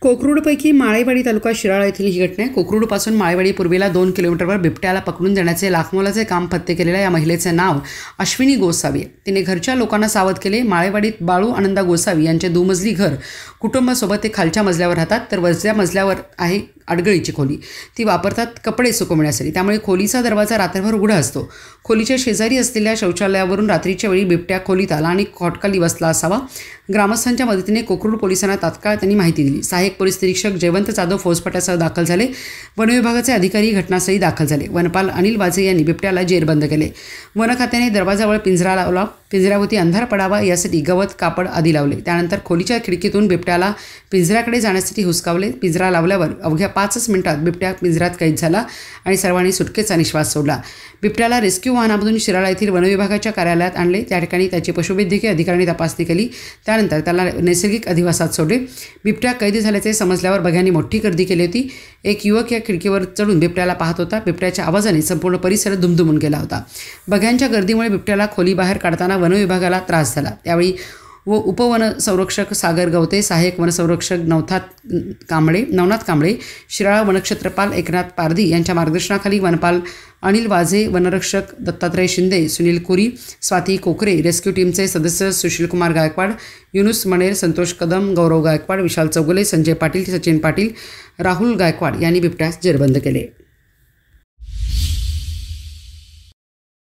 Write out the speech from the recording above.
कोकरूडपैकी माळेवाडी तालुका शिराळा येथील ही घटना आहे। कोकरूडपासून माळेवाडी पूर्वेला 2 किलोमीटरवर बिबट्याला पकडून देण्याचे लाखमोलाचे काम पत्ते केलेल्या या महिलेचे नाव अश्विनी गोसावी आहे। तिने घरच्या लोकांना सावध केले। माळेवाडीत बाळू आनंदा गोसावी यांचे दुमजली घर कुटुंबासोबत ते खालच्या मजल्यावर राहतात, तर वरच्या मजल्यावर आहे अडगळीची खोली। ती वापरतात कपडे सुकवण्यासाठी, त्यामुळे खोलीचा दरवाजा रात्रभर उघडा असतो। खोलीच्या शेजारी असलेल्या शौचालयावरून रात्रीच्या वेळी बिबट्या खोलीत आला आणि खोटखाली बसला असावा। ग्रामस्थांच्या मदतीने कोकरूड पोलिसांना तात्काळ त्यांनी माहिती दिली। सहाय्यक पोलीस निरीक्षक जयवंत जाधव फौजफाट्यासह दाखल झाले। वन विभागाचे अधिकारी घटनास्थळी दाखल झाले। वनपाल अनिल वाजे यांनी बिबट्याला जेरबंद केले। वन खात्याने दरवाजावर पिंजरा लावला। पिंजऱ्याभोवती अंधार पडावा यासाठी गवत कापड आधी लावले। त्यानंतर खोलीच्या खिडकीतून बिबट्याला पिंजऱ्याकडे जाण्यासाठी हुसकावले। पिंजरा लावल्यावर अवघ्या 5 मिनिटात बिबट्या पिंजऱ्यात कैद झाला आणि सर्वांनी सुटकेचा निश्वास सोडला। बिबट्याला रेस्क्यू वाहनामधून शिराळा येथील वन विभागाच्या कार्यालयात आणले। त्या ठिकाणी त्याची पशुवैद्यकीय अधिकाऱ्यांनी तपासणी केली। त्यानंतर त्याला नैसर्गिक अधिवासात सोडले। बिबट्या कैद झाल्याचे समजल्यावर बघ्यांनी मोठी गर्दी केली होती। एक युवक या खिडकीवर चढून बिबट्याला पाहत होता। बिबट्याच्या आवाजाने संपूर्ण परिसर दुमदुमून गेला होता। बघ्यांच्या गर्दीमुळे बिबट्याला खोलीबाहेर काढताना वन विभागाला त्रास झाला। त्यावेळी उपवन संरक्षक सागर गवते, सहाय्यक वनसंरक्षक नवनाथ कांबळे, शिराळा वनक्षेत्रपाल एकनाथ पारधी यांच्या मार्गदर्शनाखाली वनपाल अनिल वाजे, वनरक्षक दत्तात्रय शिंदे, सुनील कुरी, स्वाती कोकरे, रेस्क्यू टीमचे सदस्य सुशीलकुमार गायकवाड, युनुस मणेर, संतोष कदम, गौरव गायकवाड, विशाल चौगुले, संजय पाटील, सचिन पाटील, राहुल गायकवाड यांनी बिबट्यास जेरबंद केले।